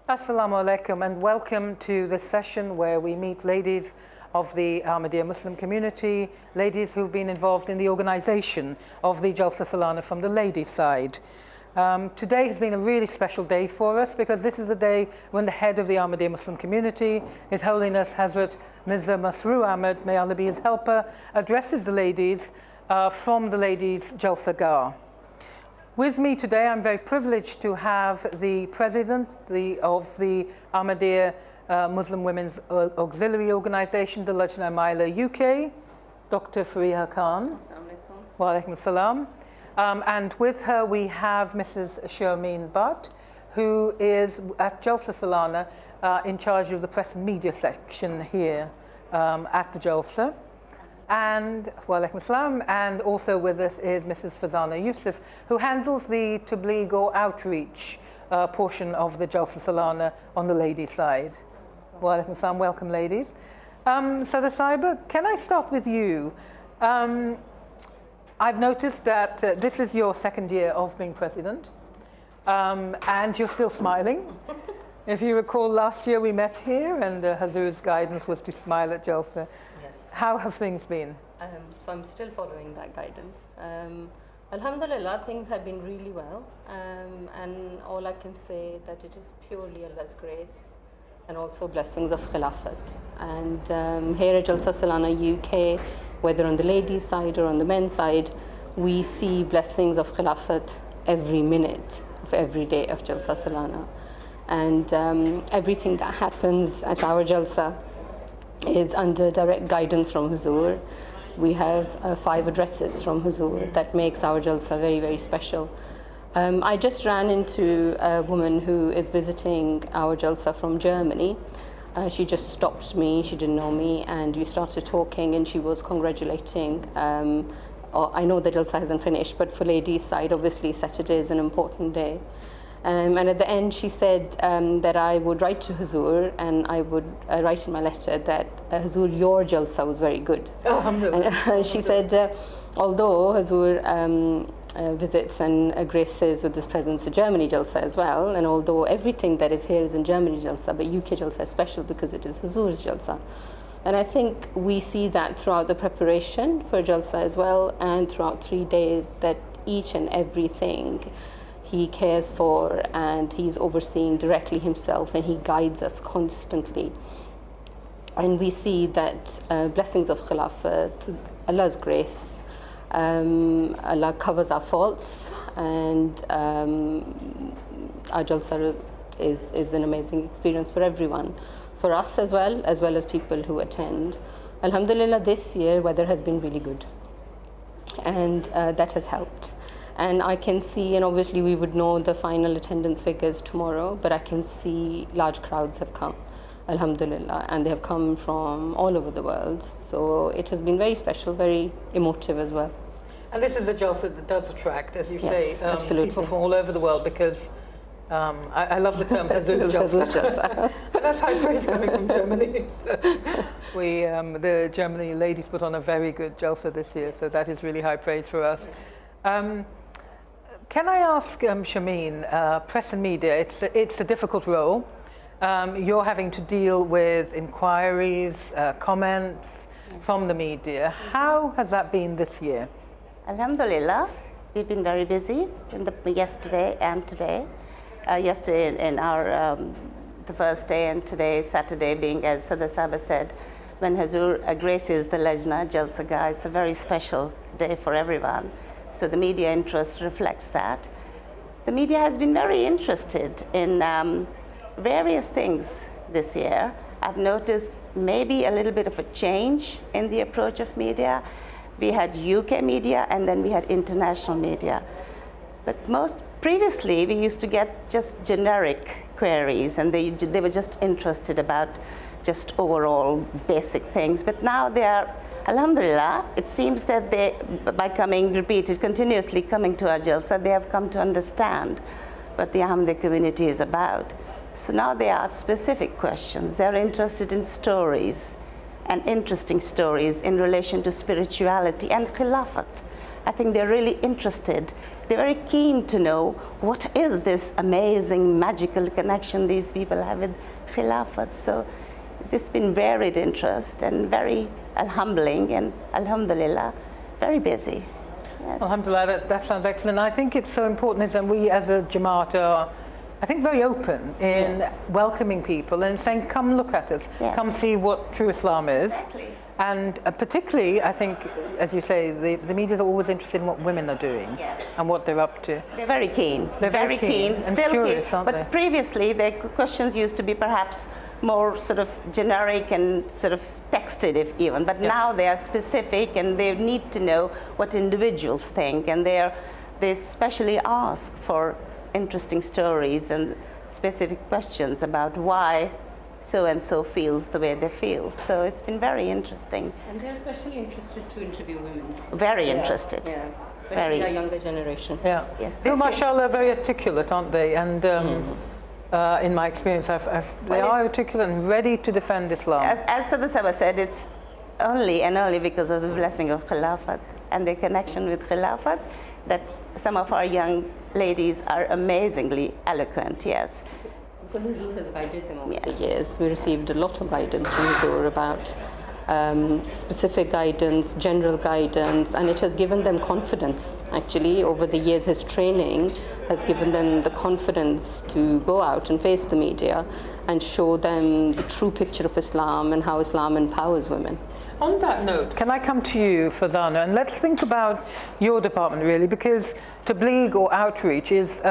Assalamu alaikum and welcome to this session where we meet ladies of the Ahmadiyya Muslim community, ladies who've been involved in the organization of the Jalsa Salana from the ladies' side. Today has been a really special day for us because this is the day when the head of the Ahmadiyya Muslim community, His Holiness Hazrat Mirza Masroor Ahmad, may Allah be his helper, addresses the ladies from the ladies' Jalsa Gah. With me today, I'm very privileged to have the president of the Ahmadiyya Muslim Women's Auxiliary Organization, the Lajna UK, Dr. Fariha Khan. Wa alaikum salam. And with her, we have Mrs. Sharmeen Butt, who is at Jalsa Salana in charge of the press and media section here at the Jalsa. And wa alaikum salam, and also with us is Mrs. Fazana Yusuf, who handles the Tabligh or outreach portion of the Jalsa Salana on the ladies' side. Wa alaikum salam, welcome ladies. So the Saiba, can I start with you? I've noticed that this is your second year of being president, and you're still smiling. If you recall, last year we met here and Hazur's guidance was to smile at Jalsa. Yes. How have things been? So I'm still following that guidance. Alhamdulillah, things have been really well, and all I can say that it is purely Allah's grace and also blessings of Khilafat. And here at Jalsa Salana UK, whether on the ladies' side or on the men's side, we see blessings of Khilafat every minute of every day of Jalsa Salana. And everything that happens at our Jalsa is under direct guidance from Huzur. We have 5 addresses from Huzur that makes our Jalsa very, very special. I just ran into a woman who is visiting our Jalsa from Germany. She just stopped me, she didn't know me, and we started talking and she was congratulating. I know the Jalsa hasn't finished, but for ladies' side, obviously Saturday is an important day. And at the end, she said that I would write to Huzur and I would write in my letter that Huzur, your Jalsa was very good. And she said, although Huzur visits and graces with his presence at Germany Jalsa as well, and although everything that is here is in Germany Jalsa, but UK Jalsa is special because it is Huzur's Jalsa. And I think we see that throughout the preparation for Jalsa as well, and throughout 3 days, that each and everything he cares for and he's overseeing directly himself, and he guides us constantly. And we see that blessings of Khilafat, Allah's grace, Allah covers our faults, and our Jalsa is an amazing experience for everyone, for us as well as people who attend. Alhamdulillah, this year weather has been really good, and that has helped. And I can see, and obviously we would know the final attendance figures tomorrow, but I can see large crowds have come, alhamdulillah, and they have come from all over the world. So it has been very special, very emotive as well. And this is a Jalsa that does attract, as you Yes, say, absolutely. people from all over the world, because I love the term Hazur's Jalsa. That's high praise coming from Germany. So the Germany ladies put on a very good Jalsa this year, so that is really high praise for us. Can I ask Shameen, press and media, it's a difficult role. You're having to deal with inquiries, comments from the media. How has that been this year? Alhamdulillah, we've been very busy yesterday and today. Yesterday in our the first day, and today Saturday being, as Sadr Sahaba said, when Hazur graces the Lajna Jalsa Gah. It's a very special day for everyone. So the media interest reflects that. The media has been very interested in various things this year. I've noticed maybe a little bit of a change in the approach of media. We had UK media and then we had international media. But most previously we used to get just generic queries, and they were just interested about just overall basic things. But now they are, alhamdulillah, it seems that they, by continuously coming to our Jalsa, they have come to understand what the Ahmadi community is about. So now they ask specific questions. They're interested in stories, and interesting stories in relation to spirituality and Khilafat. I think they're really interested. They're very keen to know what is this amazing magical connection these people have with Khilafat. So there's been varied interest and very humbling, and alhamdulillah, very busy. Yes. Alhamdulillah, that sounds excellent. I think it's so important is that we as a Jamaat are, I think, very open in welcoming people and saying, come look at us, come see what true Islam is. Exactly. And particularly, I think, as you say, the media is always interested in what women are doing and what they're up to. They're very keen. They're very keen and still curious, keen. aren't But they? previously, their questions used to be perhaps more sort of generic and sort of texted, if even. But now they are specific, and they need to know what individuals think, and they especially ask for interesting stories and specific questions about why so and so feels the way they feel. So it's been very interesting. And they're especially interested to interview women. Very interested. Yeah, especially our younger generation. Yeah. Yes. Who, mashallah, are very articulate, aren't they? And in my experience, they are articulate and ready to defend Islam. As Sada Saba said, it's only and only because of the blessing of Khilafat and their connection with Khilafat that some of our young ladies are amazingly eloquent, yes. Because Huzur has guided them over the years. We received a lot of guidance from Huzur about specific guidance, general guidance, and it has given them confidence. Actually, over the years, his training has given them the confidence to go out and face the media and show them the true picture of Islam and how Islam empowers women. On that note, can I come to you, Fazana, and let's think about your department really, because Tabligh or outreach is,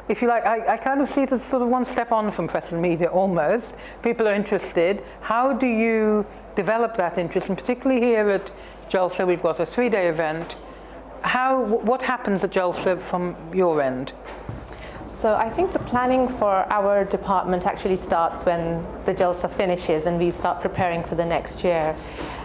if you like, I kind of see it as sort of one step on from press and media almost. People are interested. How do you develop that interest? And particularly here at Jalsa, we've got a 3-day event. What happens at Jalsa from your end? So I think the planning for our department actually starts when the Jalsa finishes and we start preparing for the next year.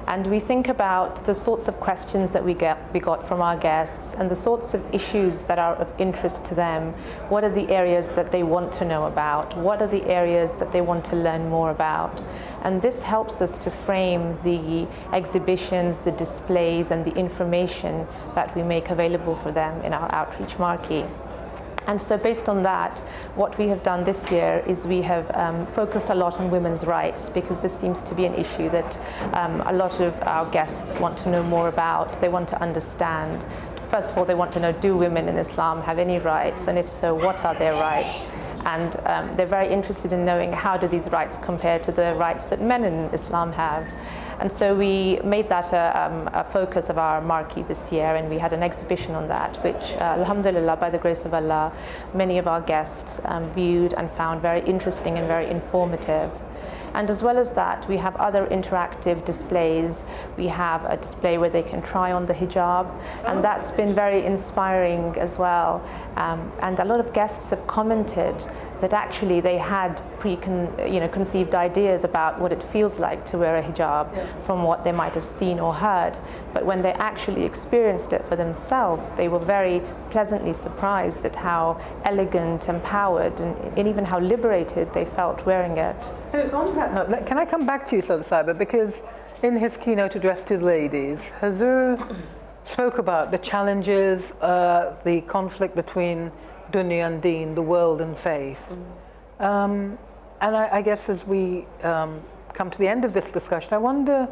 And we think about the sorts of questions that we got from our guests and the sorts of issues that are of interest to them. What are the areas that they want to know about? What are the areas that they want to learn more about? And this helps us to frame the exhibitions, the displays, and the information that we make available for them in our outreach marquee. And so based on that, what we have done this year is we have focused a lot on women's rights, because this seems to be an issue that a lot of our guests want to know more about. They want to understand. First of all, they want to know, do women in Islam have any rights? And if so, what are their rights? And they're very interested in knowing, how do these rights compare to the rights that men in Islam have? And so we made that a focus of our marquee this year, and we had an exhibition on that, which alhamdulillah, by the grace of Allah, many of our guests viewed and found very interesting and very informative. And as well as that, we have other interactive displays. We have a display where they can try on the hijab, and that's been very inspiring as well. And a lot of guests have commented that actually they had conceived ideas about what it feels like to wear a hijab from what they might have seen or heard. But when they actually experienced it for themselves, they were very pleasantly surprised at how elegant, empowered, and even how liberated they felt wearing it. So on that note, can I come back to you, Sada Saba, because in his keynote address to the ladies, Huzur spoke about the challenges, the conflict between dunya and deen, the world and faith. And I guess as we come to the end of this discussion, I wonder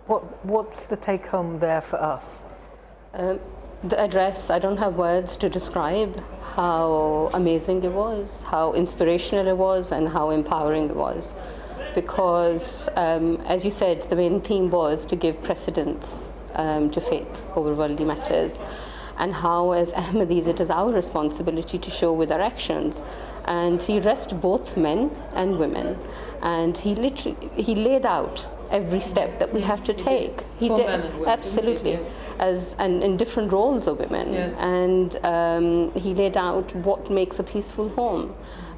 what's the take home there for us? The address, I don't have words to describe how amazing it was, how inspirational it was, and how empowering it was. Because, as you said, the main theme was to give precedence to faith over worldly matters, and how, as Ahmadis, it is our responsibility to show with our actions. And he addressed both men and women, and he laid out every step that we have to take. He did, absolutely, and in different roles of women. And he laid out what makes a peaceful home,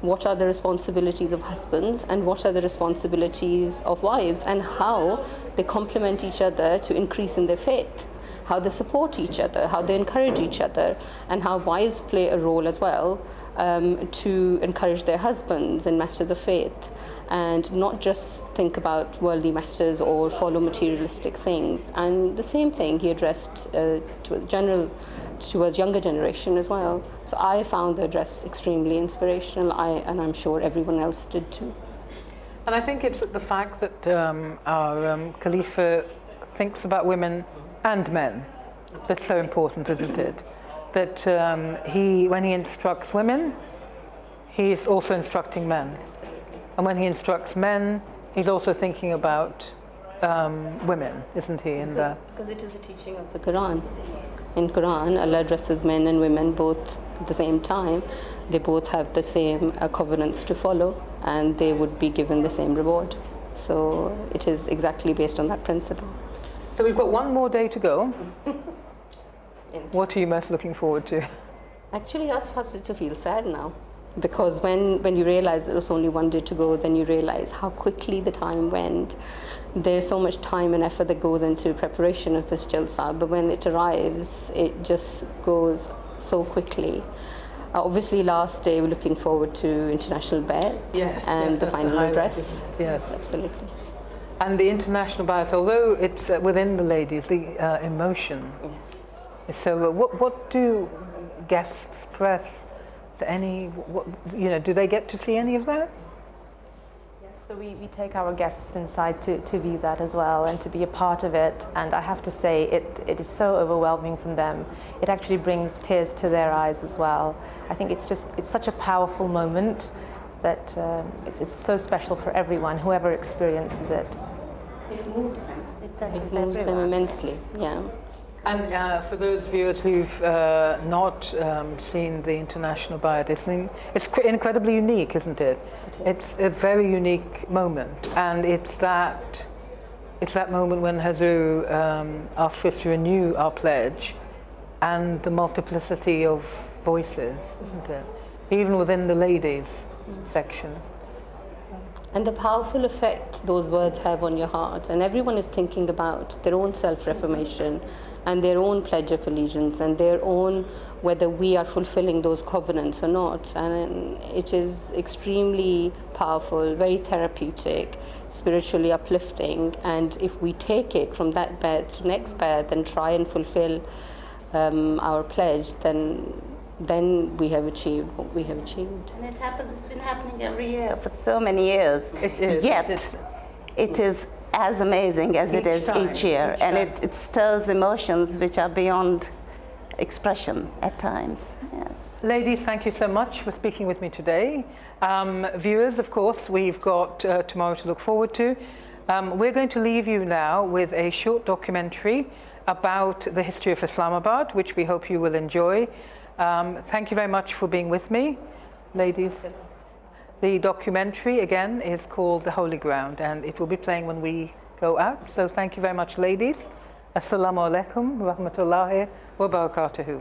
what are the responsibilities of husbands, and what are the responsibilities of wives, and how they complement each other to increase in their faith. how they support each other, how they encourage each other, and how wives play a role as well to encourage their husbands in matters of faith, and not just think about worldly matters or follow materialistic things. And the same thing he addressed towards younger generation as well. So I found the address extremely inspirational, and I'm sure everyone else did too. And I think it's the fact that our Khalifa thinks about women and men that's so important, isn't it? That when he instructs women, he's also instructing men. And when he instructs men, he's also thinking about women, isn't he? Because it is the teaching of the Quran. In Quran, Allah addresses men and women both at the same time. They both have the same covenants to follow, and they would be given the same reward. So it is exactly based on that principle. So we've got one more day to go. What are you most looking forward to? Actually, I started to feel sad now, because when you realize there was only one day to go, then you realize how quickly the time went. There's so much time and effort that goes into preparation of this Jalsa, but when it arrives, it just goes so quickly. Obviously, last day we're looking forward to international bed and the final address. Yes, absolutely. And the international bayat, although it's within the ladies, the emotion. Yes. So, what do guests press? Is there any? Do they get to see any of that? So we take our guests inside to view that as well and to be a part of it, and I have to say it is so overwhelming from them. It actually brings tears to their eyes as well. I think it's such a powerful moment that it's so special for everyone, whoever experiences it. It moves them. It moves them immensely, yeah. And for those viewers who've not seen the international bayat, it's incredibly unique, isn't it? It's a very unique moment, and it's that moment when Hazur asks us to renew our pledge, and the multiplicity of voices, isn't it? Even within the ladies section. And the powerful effect those words have on your heart, and everyone is thinking about their own self-reformation and their own pledge of allegiance and their own whether we are fulfilling those covenants or not. And it is extremely powerful, very therapeutic, spiritually uplifting. And if we take it from that bed to next bed and try and fulfill our pledge, then we have achieved what we have achieved. And it's been happening every year for so many years. It is. Yet it is as amazing as it is each year, and it stirs emotions which are beyond expression at times. Yes. Ladies, thank you so much for speaking with me today. Viewers, of course, we've got tomorrow to look forward to. We're going to leave you now with a short documentary about the history of Islamabad, which we hope you will enjoy. Thank you very much for being with me, ladies. The documentary, again, is called The Holy Ground, and it will be playing when we go out. So thank you very much, ladies. Assalamu alaikum wa rahmatullahi wa barakatuhu.